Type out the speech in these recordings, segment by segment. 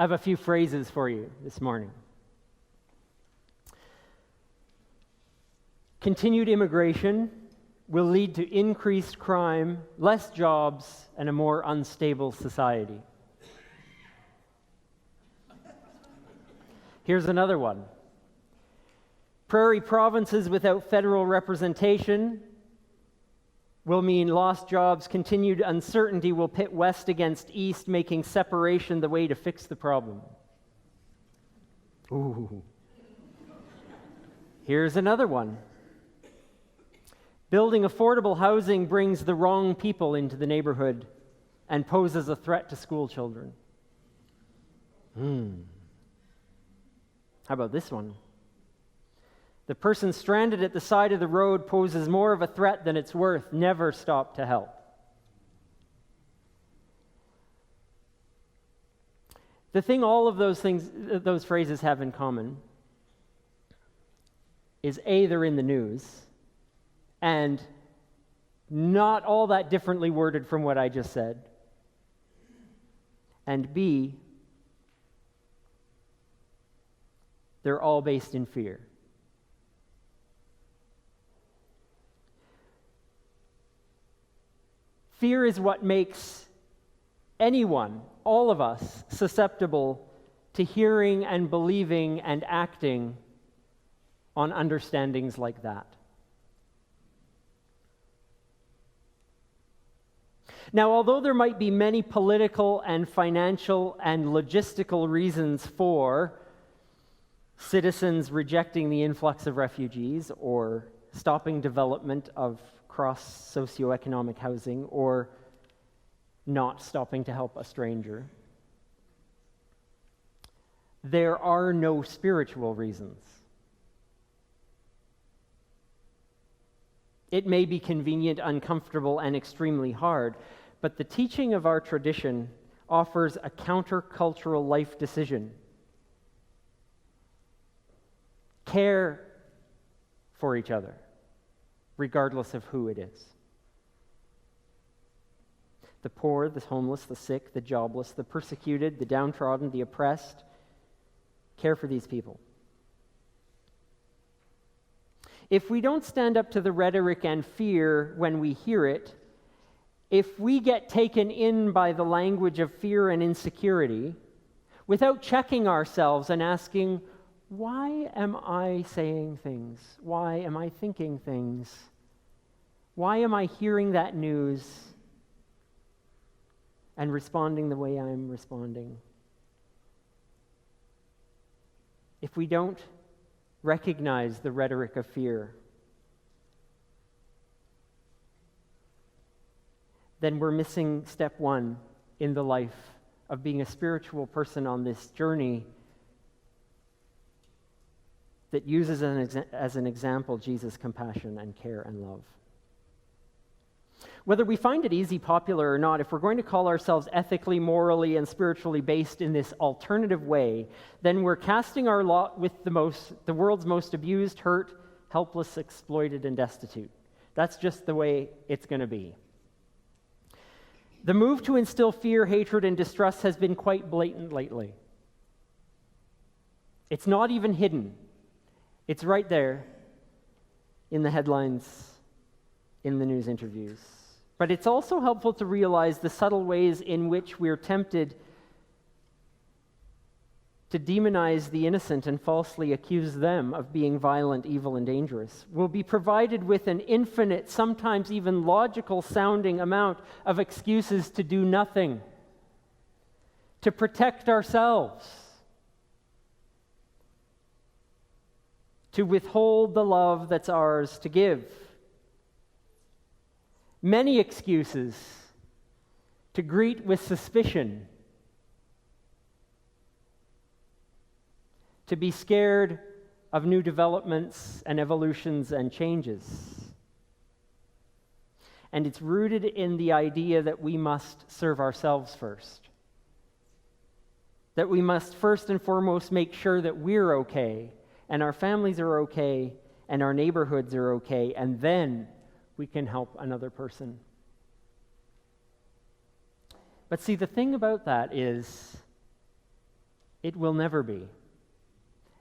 I have a few phrases for you this morning. Continued immigration will lead to increased crime, less jobs, and a more unstable society. Here's another one. Prairie provinces without federal representation will mean lost jobs. Continued uncertainty will pit West against East, making separation the way to fix the problem. Ooh. Here's another one. Building affordable housing brings the wrong people into the neighborhood and poses a threat to school children. How about this one? The person stranded at the side of the road poses more of a threat than it's worth. Never stop to help. The thing all of those phrases have in common is A, they're in the news, and not all that differently worded from what I just said. And B, they're all based in fear. Fear is what makes anyone, all of us, susceptible to hearing and believing and acting on understandings like that. Now, although there might be many political and financial and logistical reasons for citizens rejecting the influx of refugees or stopping development of cross socioeconomic housing or not stopping to help a stranger, there are no spiritual reasons. It may be convenient, uncomfortable, and extremely hard, but the teaching of our tradition offers a countercultural life decision. Care for each other, regardless of who it is. The poor, the homeless, the sick, the jobless, the persecuted, the downtrodden, the oppressed. Care for these people. If we don't stand up to the rhetoric and fear when we hear it, if we get taken in by the language of fear and insecurity, without checking ourselves and asking, why am I saying things? Why am I thinking things? Why am I hearing that news and responding the way I'm responding? If we don't recognize the rhetoric of fear, then we're missing step one in the life of being a spiritual person on this journey that uses as an example Jesus' compassion and care and love. Whether we find it easy, popular, or not, if we're going to call ourselves ethically, morally, and spiritually based in this alternative way, then we're casting our lot with the world's most abused, hurt, helpless, exploited, and destitute. That's just the way it's going to be. The move to instill fear, hatred, and distrust has been quite blatant lately. It's not even hidden. It's right there in the headlines, in the news interviews. But it's also helpful to realize the subtle ways in which we're tempted to demonize the innocent and falsely accuse them of being violent, evil, and dangerous. We'll be provided with an infinite, sometimes even logical sounding amount of excuses to do nothing, to protect ourselves, to withhold the love that's ours to give. Many excuses to greet with suspicion, to be scared of new developments and evolutions and changes. And it's rooted in the idea that we must serve ourselves first. That we must first and foremost make sure that we're okay, and our families are okay, and our neighborhoods are okay, and then we can help another person. But see, the thing about that is It will never be.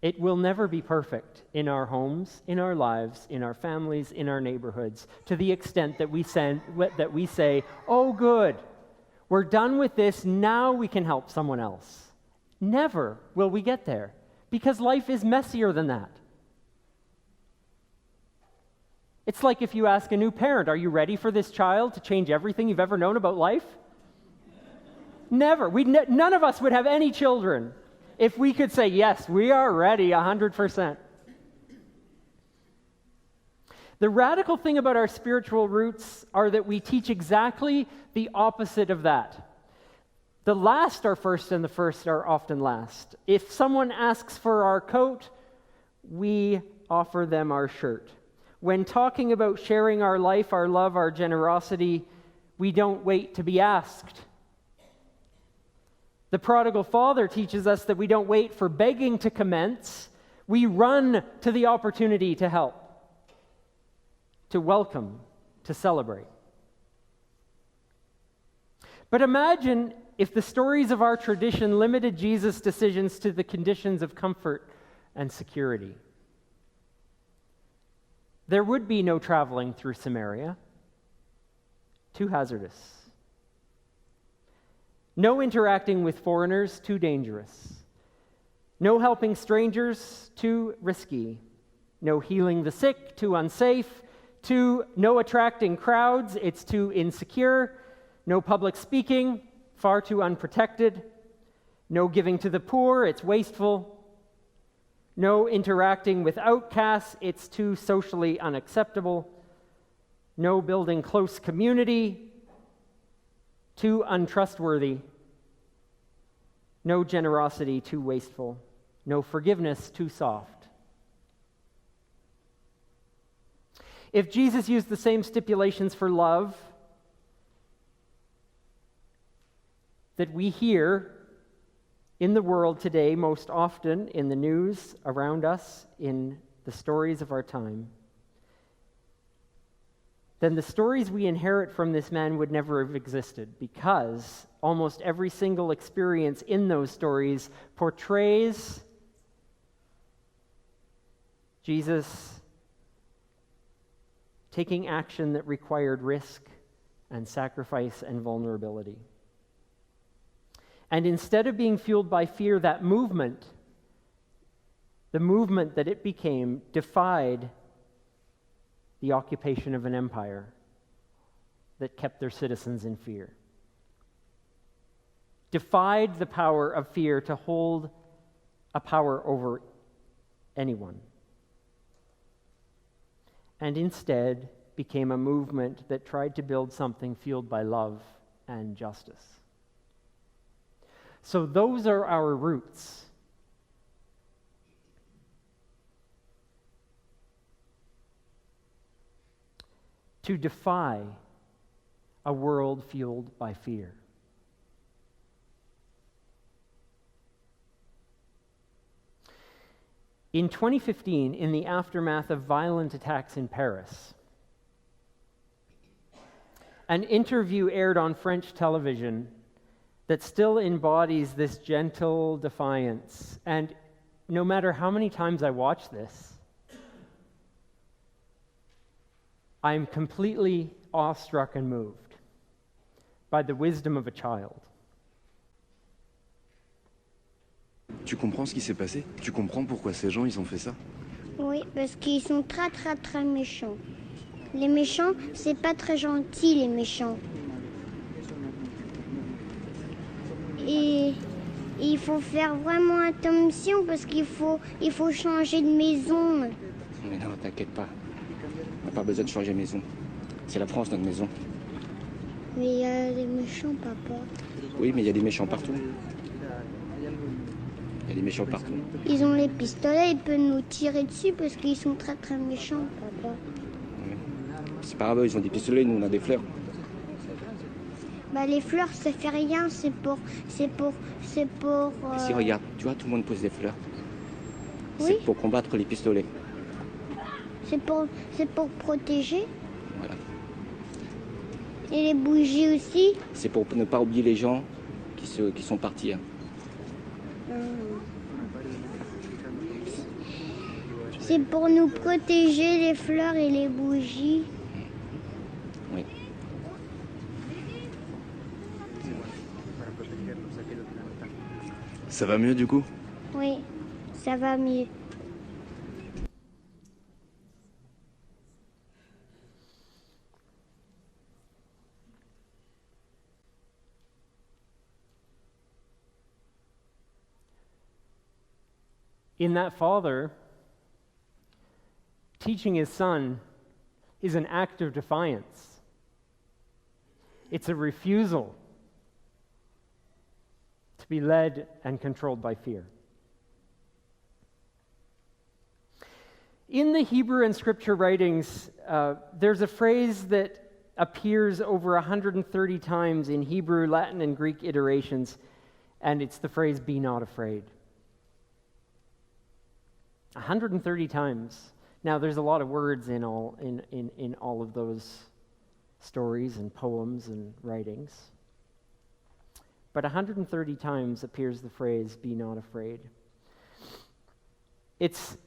It will never be perfect in our homes, in our lives, in our families, in our neighborhoods, to the extent that we say, oh, good, we're done with this, now we can help someone else. Never will we get there, because life is messier than that. It's like if you ask a new parent, are you ready for this child to change everything you've ever known about life? Never. None of us would have any children if we could say, yes, we are ready 100%. The radical thing about our spiritual roots are that we teach exactly the opposite of that. The last are first and the first are often last. If someone asks for our coat, we offer them our shirt. When talking about sharing our life, our love, our generosity, we don't wait to be asked. The prodigal father teaches us that we don't wait for begging to commence. We run to the opportunity to help, to welcome, to celebrate. But imagine if the stories of our tradition limited Jesus' decisions to the conditions of comfort and security. There would be no traveling through Samaria. Too hazardous. No interacting with foreigners, too dangerous. No helping strangers, too risky. No healing the sick, too unsafe. No attracting crowds, it's too insecure. No public speaking, far too unprotected. No giving to the poor, it's wasteful. No interacting with outcasts, it's too socially unacceptable. No building close community, too untrustworthy. No generosity, too wasteful. No forgiveness, too soft. If Jesus used the same stipulations for love that we hear in the world today, most often in the news around us, in the stories of our time, then the stories we inherit from this man would never have existed, because almost every single experience in those stories portrays Jesus taking action that required risk and sacrifice and vulnerability. And instead of being fueled by fear, that movement, the movement that it became, defied the occupation of an empire that kept their citizens in fear. Defied the power of fear to hold a power over anyone. And instead became a movement that tried to build something fueled by love and justice. So those are our roots. To defy a world fueled by fear. In 2015, in the aftermath of violent attacks in Paris, an interview aired on French television that still embodies this gentle defiance. And no matter how many times I watch this, I'm completely awestruck and moved by the wisdom of a child. Tu comprends ce qui s'est passé? Tu comprends pourquoi ces gens, ils ont fait ça? Oui, parce qu'ils sont très très très méchants. Les méchants, c'est pas très gentil, les méchants. Et il faut faire vraiment attention parce qu'il faut changer de maison. Mais non, t'inquiète pas. On n'a pas besoin de changer de maison. C'est la France, notre maison. Mais il y a des méchants, papa. Oui, mais il y a des méchants partout. Il y a des méchants partout. Ils ont les pistolets, ils peuvent nous tirer dessus parce qu'ils sont très très méchants, papa. Oui. C'est pas grave, ils ont des pistolets, nous on a des fleurs. Bah les fleurs, ça fait rien, c'est pour. Si regarde, tu vois, tout le monde pose des fleurs. Oui. C'est pour combattre les pistolets. C'est pour protéger. Voilà. Et les bougies aussi. C'est pour ne pas oublier les gens qui sont partis. Hein. C'est pour nous protéger les fleurs et les bougies. Oui. Ça va mieux du coup? Oui, ça va mieux. In that father, teaching his son is an act of defiance. It's a refusal to be led and controlled by fear. In the Hebrew and scripture writings, there's a phrase that appears over 130 times in Hebrew, Latin, and Greek iterations, and it's the phrase, "Be not afraid." 130 times. Now, there's a lot of words in all of those stories and poems and writings. But 130 times appears the phrase, "Be not afraid." It's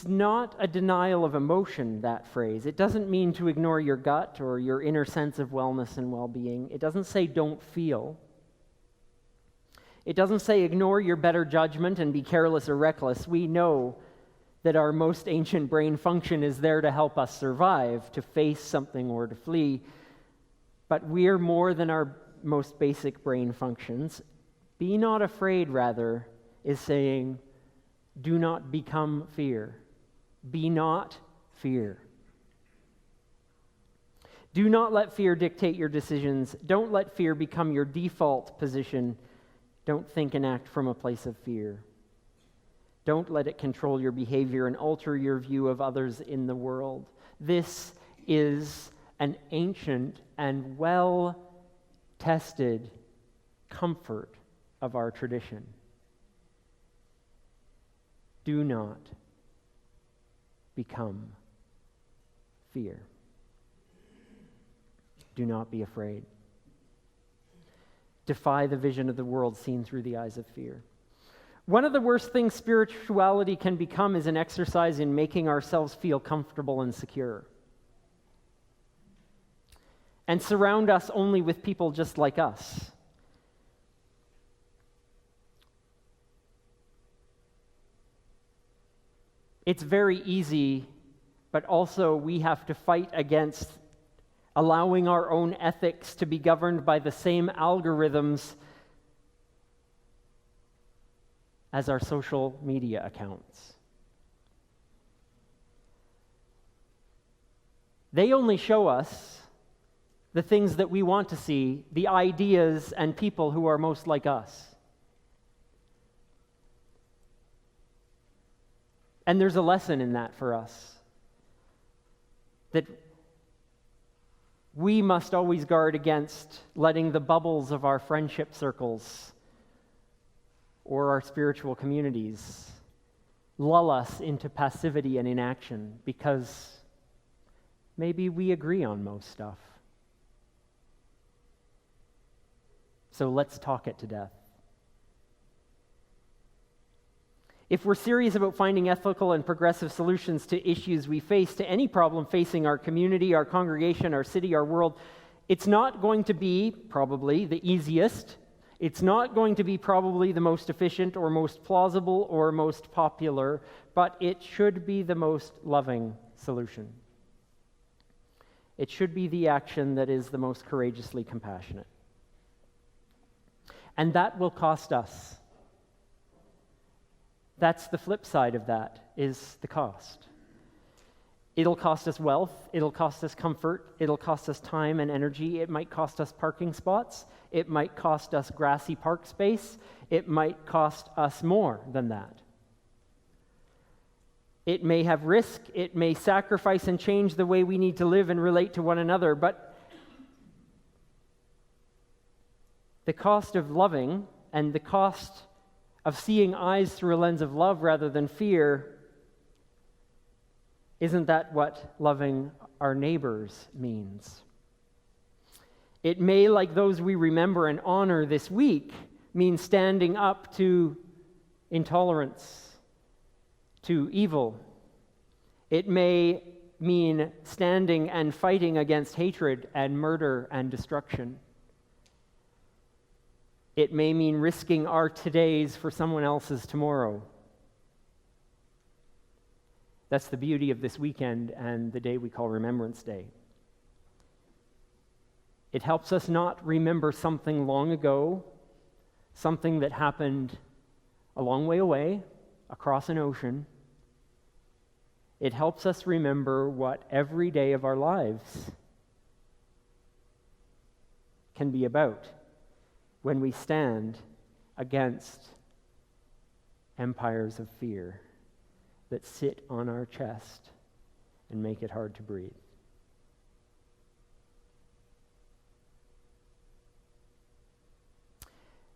not a denial of emotion, that phrase. It doesn't mean to ignore your gut or your inner sense of wellness and well-being. It doesn't say don't feel. It doesn't say ignore your better judgment and be careless or reckless. We know that our most ancient brain function is there to help us survive, to face something or to flee. But we're more than our most basic brain functions. Be not afraid, rather, is saying, do not become fear. Be not fear. Do not let fear dictate your decisions. Don't let fear become your default position. Don't think and act from a place of fear. Don't let it control your behavior and alter your view of others in the world. This is an ancient and well-tested comfort of our tradition. Do not become fear. Do not be afraid. Defy the vision of the world seen through the eyes of fear. One of the worst things spirituality can become is an exercise in making ourselves feel comfortable and secure, and surround us only with people just like us. It's very easy, but also we have to fight against allowing our own ethics to be governed by the same algorithms as our social media accounts. They only show us the things that we want to see, the ideas and people who are most like us. And there's a lesson in that for us, that we must always guard against letting the bubbles of our friendship circles or our spiritual communities lull us into passivity and inaction, because maybe we agree on most stuff. So let's talk it to death. If we're serious about finding ethical and progressive solutions to issues we face, to any problem facing our community, our congregation, our city, our world, it's not going to be probably the easiest. It's not going to be probably the most efficient or most plausible or most popular, but it should be the most loving solution. It should be the action that is the most courageously compassionate. And that will cost us. That's the flip side of that, is the cost. It'll cost us wealth, it'll cost us comfort, it'll cost us time and energy, it might cost us parking spots, it might cost us grassy park space, it might cost us more than that. It may have risk, it may sacrifice and change the way we need to live and relate to one another, but the cost of loving and the cost of seeing eyes through a lens of love rather than fear, isn't that what loving our neighbors means? It may, like those we remember and honor this week, mean standing up to intolerance to evil. It may mean standing and fighting against hatred and murder and destruction. It may mean risking our todays for someone else's tomorrow. That's the beauty of this weekend and the day we call Remembrance Day. It helps us not remember something long ago, something that happened a long way away, across an ocean. It helps us remember what every day of our lives can be about when we stand against empires of fear that sit on our chest and make it hard to breathe.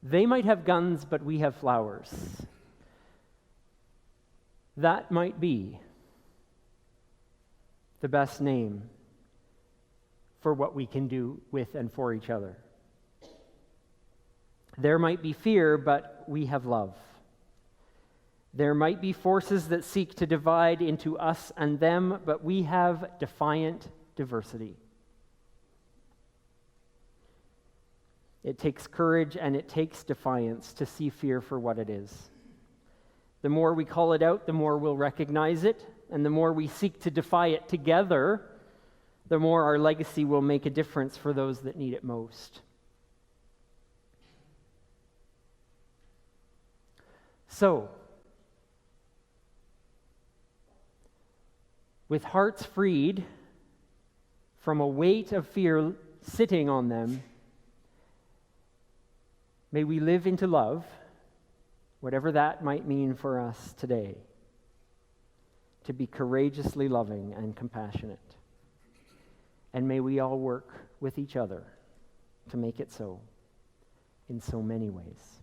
They might have guns, but we have flowers. That might be the best name for what we can do with and for each other. There might be fear, but we have love. There might be forces that seek to divide into us and them, but we have defiant diversity. It takes courage and it takes defiance to see fear for what it is. The more we call it out, the more we'll recognize it, and the more we seek to defy it together, the more our legacy will make a difference for those that need it most. So, with hearts freed from a weight of fear sitting on them, may we live into love, whatever that might mean for us today, to be courageously loving and compassionate. And may we all work with each other to make it so in so many ways.